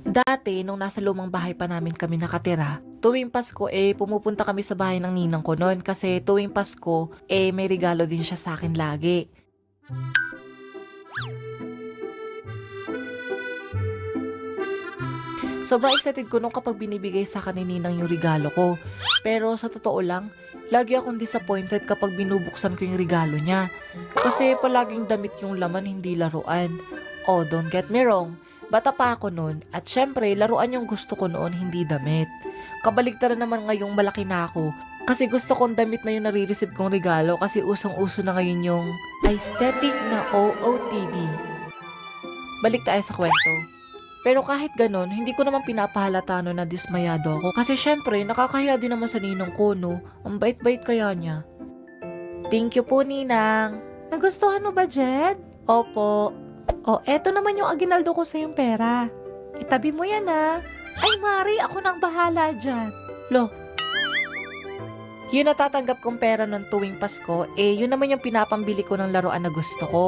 Dati, nung nasa lumang bahay pa namin kami nakatira, tuwing Pasko pumupunta kami sa bahay ng ninang ko noon kasi tuwing Pasko may regalo din siya sa akin lagi. Sobrang excited ko nung kapag binibigay sa akin ni ninang yung regalo ko. Pero sa totoo lang, lagi akong disappointed kapag binubuksan ko yung regalo niya. Kasi palaging damit yung laman, hindi laruan. Oh, don't get me wrong. Bata pa ako noon at syempre laruan yung gusto ko noon, hindi damit. Kabaligtaran naman ngayong malaki na ako kasi gusto kong damit na yung nare-receive kong regalo kasi usong-uso na ngayon yung aesthetic na OOTD. Balik tayo sa kwento. Pero kahit ganon, hindi ko naman pinapahalata no na dismayado ako kasi syempre nakakahiya din naman sa ninong ko no. Ang bait-bait kaya niya. Thank you po, Ninang. Nagustuhan mo ba, Jed? Opo. O, eto naman yung aginaldo ko sa yung pera. Itabi mo yan ah. Ay, Mari, ako nang bahala dyan. Lo. Yun natatanggap kong pera ng tuwing Pasko, yun naman yung pinapambili ko ng laruan na gusto ko.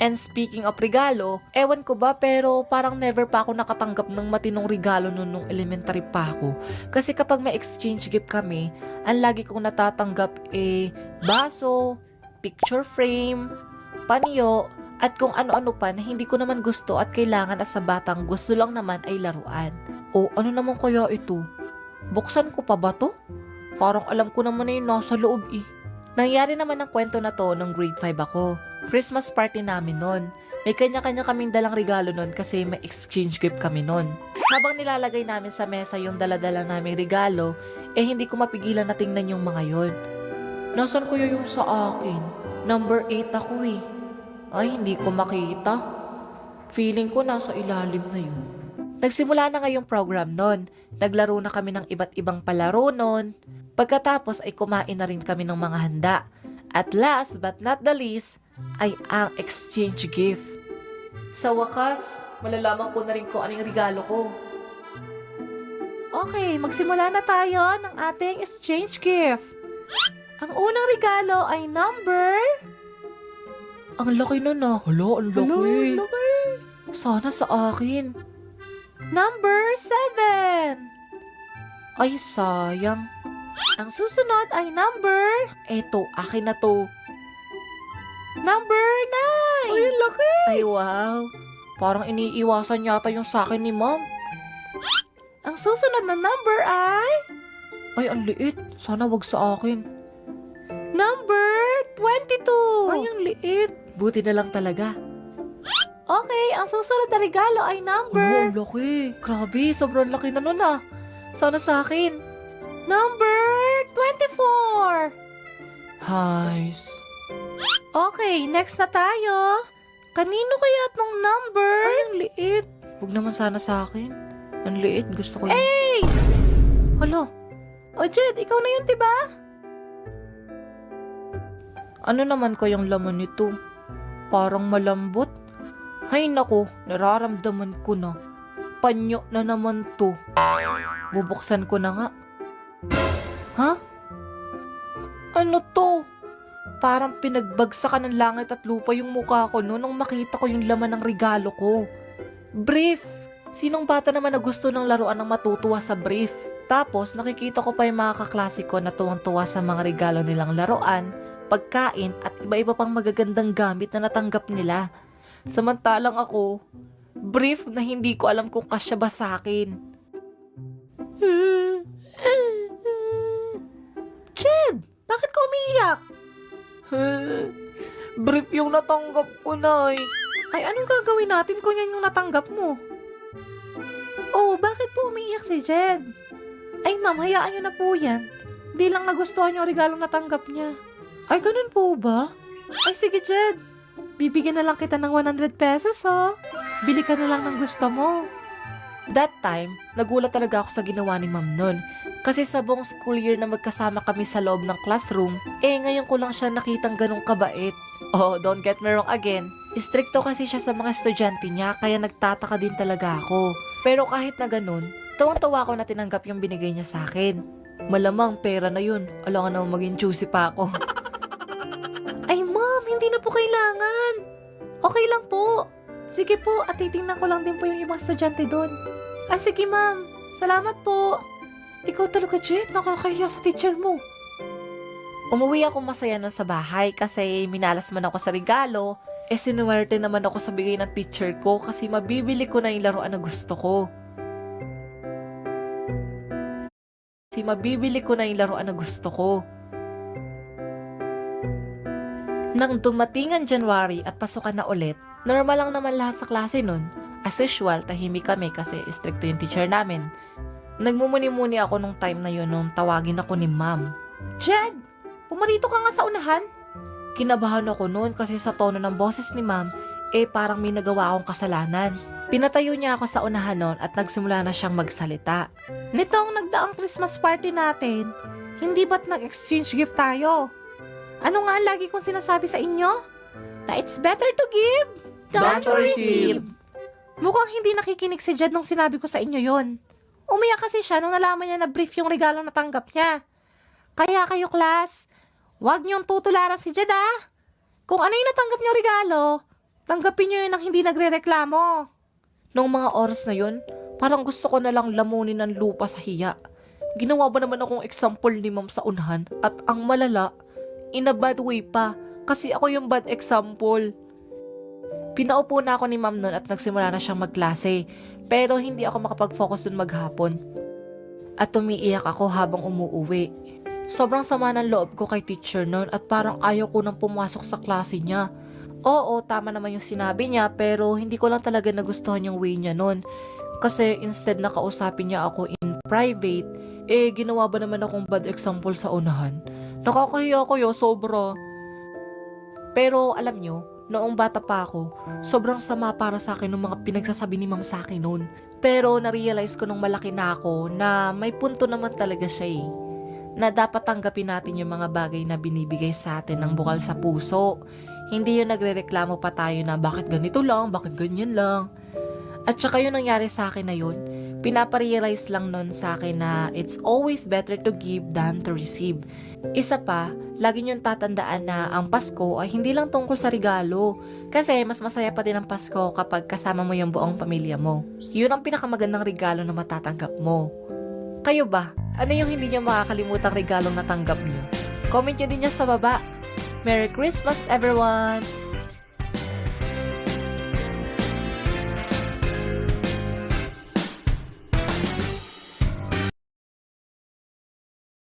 And speaking of regalo, ewan ko ba pero parang never pa ako nakatanggap ng matinong regalo nung elementary pa ako. Kasi kapag may exchange gift kami, ang lagi kong natatanggap baso, picture frame, panyo, at kung ano-ano pa na hindi ko naman gusto at kailangan as sa batang gusto lang naman ay laruan. O ano naman kaya ito? Buksan ko pa ba to? Parang alam ko naman na yung nasa loob eh. Nangyari naman ang kwento na to nung grade 5 ako. Christmas party namin nun. May kanya-kanya kaming dalang regalo nun kasi may exchange gift kami nun. Habang nilalagay namin sa mesa yung daladala naming regalo, hindi ko mapigilan na tingnan yung mga yon. Nasaan kuya yung sa akin? Number 8 ako eh. Ay, hindi ko makita. Feeling ko nasa ilalim na yun. Nagsimula na ngayong program nun. Naglaro na kami ng iba't ibang palaro nun. Pagkatapos ay kumain na rin kami ng mga handa. At last but not the least, ay ang exchange gift. Sa wakas, malalaman ko na rin kung ano yung regalo ko. Okay, magsimula na tayo ng ating exchange gift. Ang unang regalo ay number... Ang laki nun ah. Hala, ang laki. Laki. Sana sa akin. Number 7. Ay, sayang. Ang susunod ay number... Eto, akin na to. Number 9. Ay, laki. Ay, wow. Parang iniiwasan yata yung sa akin ni mom. Ang susunod na number ay... Ay, ang liit. Sana wag sa akin. Number 22. Ay, ang liit. Buti na lang talaga. Okay, ang susunod na regalo ay number... Ang laki. Grabe, sobrang laki na nun ah. Sana sa akin. Number 24. Nice. Okay, next na tayo. Kanino kaya itong number? Ay, ang liit. Huwag naman sana sa akin. Ang liit, gusto ko yun. Hey! Hala. O Jed, ikaw na yun, diba? Ano naman kayang laman nito? Parang malambot. Hay nako, nararamdaman ko na. Panyo na naman to. Bubuksan ko na nga. Ha? Ano to? Parang pinagbagsakan ng langit at lupa yung mukha ko no nung makita ko yung laman ng regalo ko. Brief! Sinong bata naman na gusto ng laruan ng matutuwa sa brief? Tapos nakikita ko pa yung mga kaklase ko na tuwang-tuwa sa mga regalo nilang laruan, pagkain at iba-iba pang magagandang gamit na natanggap nila. Samantalang ako, brief na hindi ko alam kung kasya ba sa akin. Jed! Bakit ka umiiyak? Brief yung natanggap ko, Nay. Ay, anong gagawin natin kung yan yung natanggap mo? Oh, bakit po umiiyak si Jed? Ay, ma'am, hayaan nyo na po yan. Di lang nagustuhan yung regalong natanggap niya. Ay, ganun po ba? Ay, sige, Jed. Bibigyan na lang kita ng 100 pesos, oh. Bili ka na lang ng gusto mo. That time, nagulat talaga ako sa ginawa ni ma'am nun. Kasi sa buong school year na magkasama kami sa loob ng classroom, ngayon ko lang siya nakitang ganong kabait. Oh, don't get me wrong again. Istrikto kasi siya sa mga estudyante niya, kaya nagtataka din talaga ako. Pero kahit na ganun, tawang-tawa ko na tinanggap yung binigay niya sa akin. Malamang pera na yun. Alangan naman maging juicy pa ako. Ay ma'am, hindi na po kailangan. Okay lang po. Sige po, at titingnan ko lang din po yung ibang estudyante doon. Ah, sige ma'am. Salamat po. Ikaw talaga, Jet. Nakakahiya sa teacher mo. Umuwi ako masaya na sa bahay kasi minalas man ako sa regalo. Sinuwerte naman ako sa bigay ng teacher ko kasi mabibili ko na yung laruan na gusto ko. Nang dumating ang January at pasukan na ulit, normal lang naman lahat sa klase nun. As usual, tahimik kami kasi stricto yung teacher namin. Nagmumuni-muni ako nung time na yun nung tawagin ako ni ma'am. Jed! Pumarito ka nga sa unahan. Kinabahan ako noon kasi sa tono ng boses ni ma'am, parang may nagawa akong kasalanan. Pinatayo niya ako sa unahan noon at nagsimula na siyang magsalita. Nitong nagdaang Christmas party natin, hindi ba't nag-exchange gift tayo? Ano nga lagi kong sinasabi sa inyo? Na it's better to give than to receive. Mukhang hindi nakikinig si Jed nung sinabi ko sa inyo yon. Umiyak kasi siya nung nalaman niya na brief yung regalo na tanggap niya. Kaya kayo, class, huwag niyong tutularan si Jed Kung ano yung natanggap niyong regalo, tanggapin niyo yun nang hindi nagre-reklamo. Nung mga oras na yun, parang gusto ko na lang lamunin ng lupa sa hiya. Ginawa ba naman akong example ni ma'am sa unahan at ang malala, in a bad way pa, kasi ako yung bad example. Pinaupo na ako ni ma'am noon at nagsimula na siyang magklase, pero hindi ako makapag-focus dun maghapon. At umiiyak ako habang umuuwi. Sobrang sama ng loob ko kay teacher noon at parang ayaw ko nang pumasok sa klase niya. Oo, tama naman yung sinabi niya, pero hindi ko lang talaga nagustuhan yung way niya noon. Kasi instead na kausapin niya ako in private, ginawa ba naman akong bad example sa unahan? Nakakahiya ko sobra. Pero alam nyo, noong bata pa ako, sobrang sama para sa akin ng mga pinagsasabi ni ma'am sa akin noon. Pero na-realize ko nung malaki na ako na may punto naman talaga siya na dapat tanggapin natin yung mga bagay na binibigay sa atin ng bukal sa puso. Hindi yung nagrereklamo pa tayo na bakit ganito lang, bakit ganyan lang. At saka yung nangyari sa akin na yun, pinaparealize lang nun sa akin na it's always better to give than to receive. Isa pa, lagi niyong tatandaan na ang Pasko ay hindi lang tungkol sa regalo. Kasi mas masaya pa din ang Pasko kapag kasama mo yung buong pamilya mo. Yun ang pinakamagandang regalo na matatanggap mo. Kayo ba? Ano yung hindi niyo makakalimutang regalong natanggap niyo? Comment niyo din niya sa baba. Merry Christmas everyone!